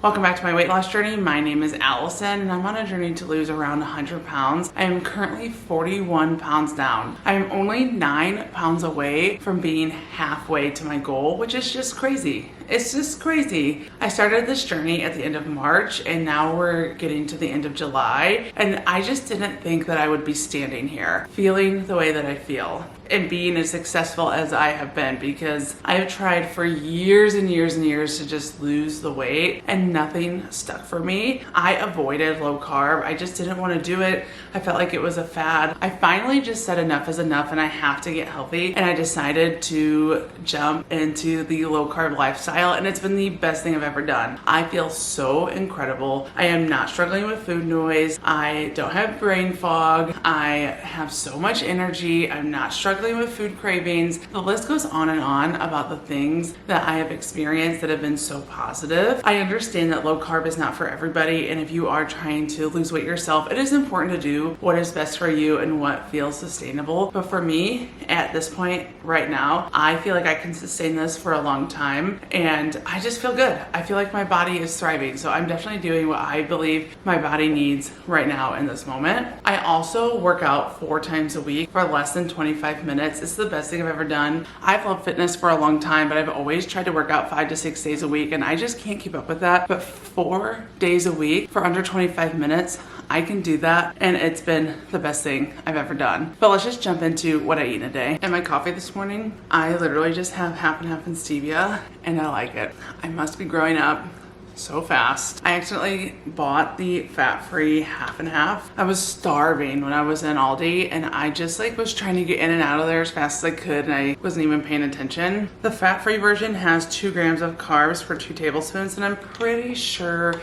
Welcome back to my weight loss journey. My name is Allison and I'm on a journey to lose around 100 pounds. I am currently 41 pounds down. I am only 9 pounds away from being halfway to my goal, which is just crazy. It's just crazy. I started this journey at the end of March and now we're getting to the end of July, and I just didn't think that I would be standing here feeling the way that I feel and being as successful as I have been, because I have tried for years and years and years to just lose the weight and nothing stuck for me. I avoided low carb. I just didn't want to do it. I felt like it was a fad. I finally just said enough is enough and I have to get healthy, and I decided to jump into the low carb lifestyle, and it's been the best thing I've ever done. I feel so incredible. I am not struggling with food noise. I don't have brain fog. I have so much energy. I'm not struggling with food cravings. The list goes on and on about the things that I have experienced that have been so positive. I understand that low carb is not for everybody, and if you are trying to lose weight yourself, it is important to do what is best for you and what feels sustainable. But for me, at this point right now, I feel like I can sustain this for a long time, and I just feel good. I feel like my body is thriving, so I'm definitely doing what I believe my body needs right now in this moment. I also work out 4 times a week for less than 25 minutes. It's the best thing I've ever done. I've loved fitness for a long time, but I've always tried to work out 5 to 6 days a week, and I just can't keep up with that. But 4 days a week for under 25 minutes, I can do that, and it's been the best thing I've ever done. But let's just jump into what I eat in a day. In my coffee this morning, I literally just have half and half in stevia, and I like it. I must be growing up so fast. I accidentally bought the fat-free half and half. I was starving when I was in Aldi, and I just was trying to get in and out of there as fast as I could, and I wasn't even paying attention. The fat-free version has 2 grams of carbs for 2 tablespoons, and I'm pretty sure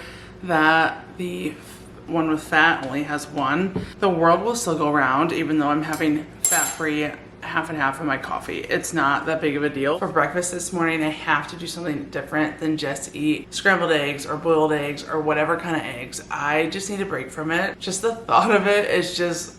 that the one with fat only has 1. The world will still go round even though I'm having fat-free half and half of my coffee. It's not that big of a deal. For breakfast this morning, I have to do something different than just eat scrambled eggs or boiled eggs or whatever kind of eggs. I just need a break from it. Just the thought of it is just,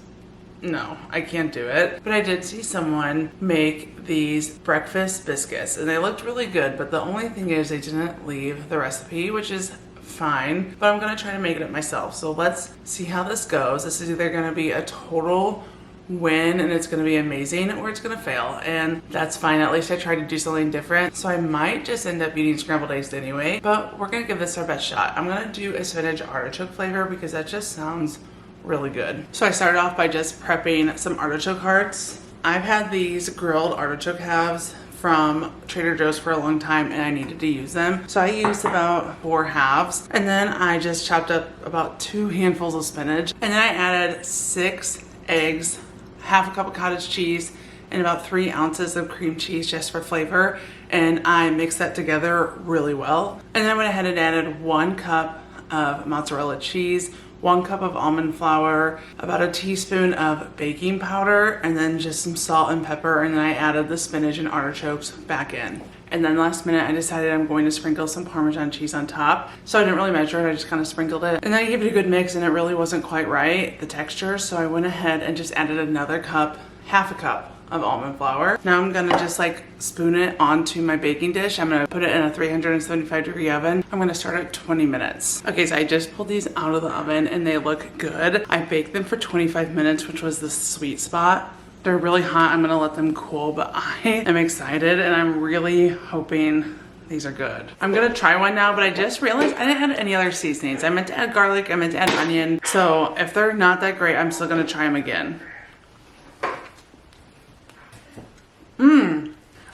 no, I can't do it. But I did see someone make these breakfast biscuits and they looked really good, but the only thing is they didn't leave the recipe, which is fine, but I'm gonna try to make it up myself. So let's see how this goes. This is either gonna be a total win and it's gonna be amazing, or it's gonna fail, and that's fine. At least I tried to do something different. So I might just end up eating scrambled eggs anyway, but we're gonna give this our best shot. I'm gonna do a spinach artichoke flavor because that just sounds really good. So I started off by just prepping some artichoke hearts. I've had these grilled artichoke halves from Trader Joe's for a long time and I needed to use them. So I used about 4 halves, and then I just chopped up about 2 handfuls of spinach, and then I added 6 eggs, half a cup of cottage cheese, and about 3 ounces of cream cheese just for flavor, and I mixed that together really well. And then I went ahead and added 1 cup of mozzarella cheese, 1 cup of almond flour, about a teaspoon of baking powder, and then just some salt and pepper, and then I added the spinach and artichokes back in. And then last minute I decided I'm going to sprinkle some Parmesan cheese on top. So I didn't really measure it, I just kind of sprinkled it. And then I gave it a good mix and it really wasn't quite right, the texture. So I went ahead and just added another cup, half a cup of almond flour. Now I'm gonna just spoon it onto my baking dish. I'm gonna put it in a 375-degree oven. I'm gonna start at 20 minutes. Okay, so I just pulled these out of the oven and they look good. I baked them for 25 minutes, which was the sweet spot. They're really hot. I'm gonna let them cool, but I am excited and I'm really hoping these are good. I'm gonna try one now, but I just realized I didn't add any other seasonings. I meant to add garlic, I meant to add onion. So if they're not that great, I'm still gonna try them again.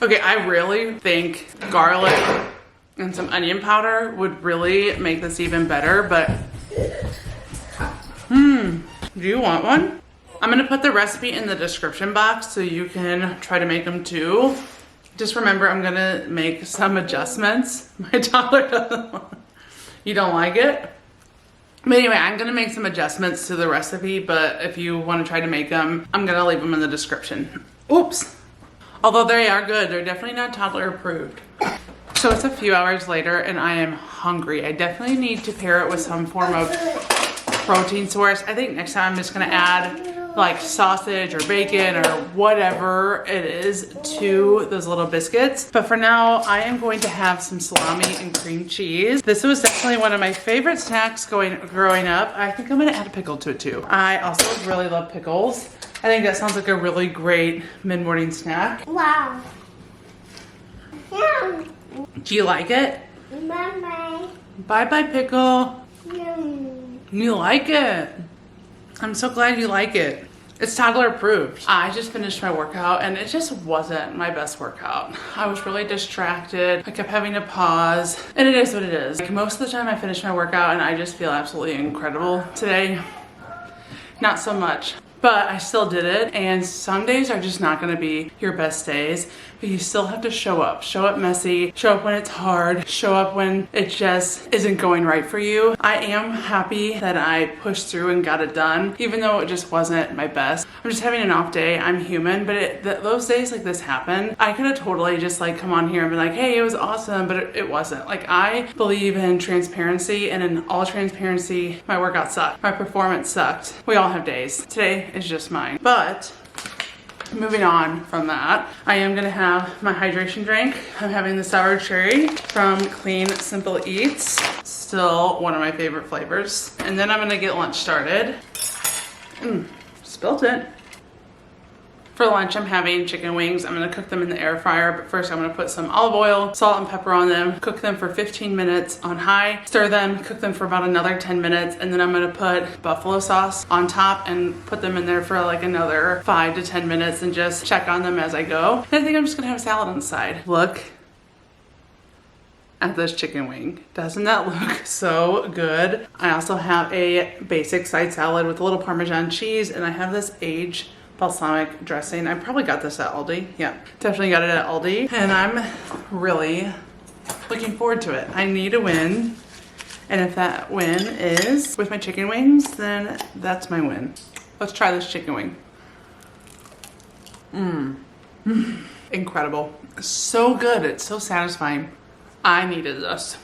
Okay, I really think garlic and some onion powder would really make this even better, but do you want one? I'm gonna put the recipe in the description box so you can try to make them too. Just remember, I'm gonna make some adjustments. My toddler doesn't want. You don't like it? But anyway, I'm gonna make some adjustments to the recipe, but if you wanna try to make them, I'm gonna leave them in the description. Oops. Although they are good, they're definitely not toddler approved. So it's a few hours later and I am hungry. I definitely need to pair it with some form of protein source. I think next time I'm just gonna add like sausage or bacon or whatever it is to those little biscuits. But for now, I am going to have some salami and cream cheese. This was definitely one of my favorite snacks growing up. I think I'm gonna add a pickle to it too. I also really love pickles. I think that sounds like a really great mid-morning snack. Wow. Yum. Do you like it? Bye-bye. Bye-bye, pickle. Yum. You like it. I'm so glad you like it. It's toddler approved. I just finished my workout and it just wasn't my best workout. I was really distracted. I kept having to pause, and it is what it is. Like, most of the time I finish my workout and I just feel absolutely incredible. Today, not so much. But I still did it, and some days are just not gonna be your best days, but you still have to show up. Show up messy, show up when it's hard, show up when it just isn't going right for you. I am happy that I pushed through and got it done, even though it just wasn't my best. I'm just having an off day, I'm human, but those days like this happen. I could have totally just like come on here and be like, hey, it was awesome, but it wasn't. Like, I believe in transparency, and in all transparency, my workout sucked. My performance sucked. We all have days. Today is just mine. But moving on from that, I am gonna have my hydration drink. I'm having the sour cherry from Clean Simple Eats. Still one of my favorite flavors. And then I'm gonna get lunch started. Spilt it. For lunch, I'm having chicken wings. I'm gonna cook them in the air fryer, but first I'm gonna put some olive oil, salt and pepper on them, cook them for 15 minutes on high, stir them, cook them for about another 10 minutes, and then I'm gonna put buffalo sauce on top and put them in there for like another 5 to 10 minutes and just check on them as I go. And I think I'm just gonna have a salad on the side. Look at this chicken wing. Doesn't that look so good? I also have a basic side salad with a little Parmesan cheese, and I have this aged balsamic dressing. I probably got this at Aldi. Yeah, definitely got it at Aldi. And I'm really looking forward to it. I need a win. And if that win is with my chicken wings, then that's my win. Let's try this chicken wing. Incredible. So good. It's so satisfying. I needed this.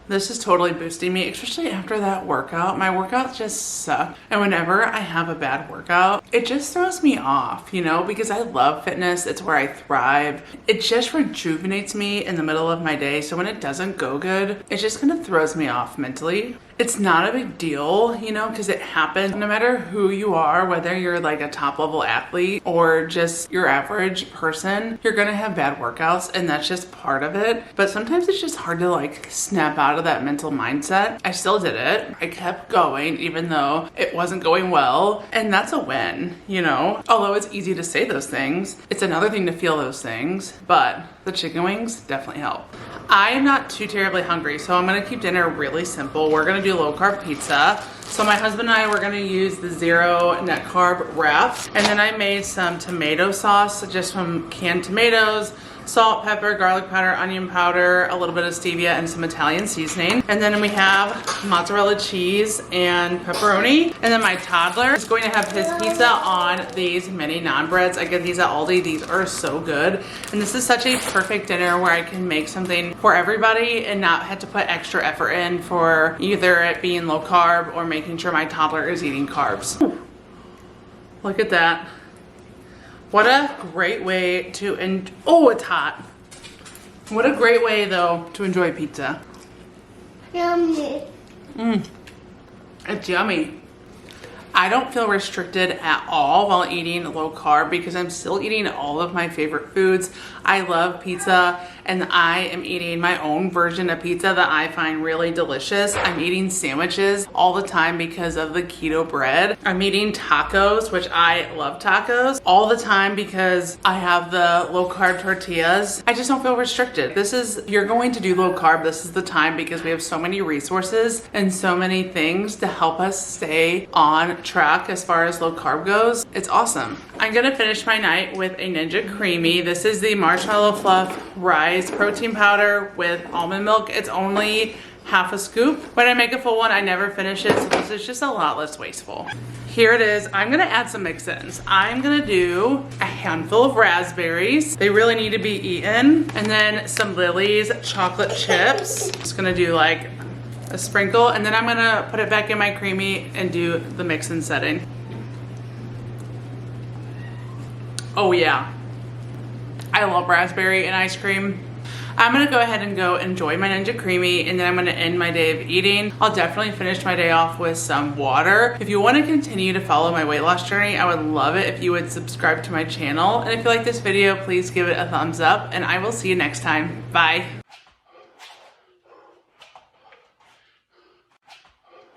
This is totally boosting me, especially after that workout. My workout just sucked. And whenever I have a bad workout, it just throws me off, you know, because I love fitness. It's where I thrive. It just rejuvenates me in the middle of my day. So when it doesn't go good, it just kind of throws me off mentally. It's not a big deal, you know, because it happens no matter who you are, whether you're like a top level athlete or just your average person, you're gonna have bad workouts, and that's just part of it. But sometimes it's just hard to like snap out of that mental mindset. I still did it. I kept going even though it wasn't going well, and that's a win, you know? Although it's easy to say those things, it's another thing to feel those things, but the chicken wings definitely help. I am not too terribly hungry, so I'm gonna keep dinner really simple. We're gonna do low carb pizza. So my husband and I were gonna use the 0 net carb wrap. And then I made some tomato sauce just from canned tomatoes, salt, pepper, garlic powder, onion powder, a little bit of stevia, and some Italian seasoning. And then we have mozzarella cheese and pepperoni. And then my toddler is going to have his pizza on these mini naan breads. I get these at Aldi. These are so good. And this is such a perfect dinner where I can make something for everybody and not have to put extra effort in for either it being low carb or making sure my toddler is eating carbs. Ooh. Look at that. What a great way to oh, it's hot. What a great way though to enjoy pizza. Yummy. It's yummy. I don't feel restricted at all while eating low carb because I'm still eating all of my favorite foods. I love pizza, and I am eating my own version of pizza that I find really delicious. I'm eating sandwiches all the time because of the keto bread. I'm eating tacos, which I love tacos, all the time because I have the low carb tortillas. I just don't feel restricted. You're going to do low carb, this is the time because we have so many resources and so many things to help us stay on track as far as low carb goes. It's awesome. I'm gonna finish my night with a Ninja Creamy. This is the marshmallow fluff rice protein powder with almond milk. It's only half a scoop. When I make a full one, I never finish it, so this is just a lot less wasteful. Here it is. I'm gonna add some mix-ins. I'm gonna do a handful of raspberries. They really need to be eaten. And then some Lily's chocolate chips. Just gonna do like a sprinkle, and then I'm gonna put it back in my creamy and do the mix-in setting. Oh yeah, I love raspberry and ice cream. I'm gonna go ahead and go enjoy my Ninja Creamy, and then I'm gonna end my day of eating. I'll definitely finish my day off with some water. If you wanna continue to follow my weight loss journey, I would love it if you would subscribe to my channel. And if you like this video, please give it a thumbs up, and I will see you next time. Bye.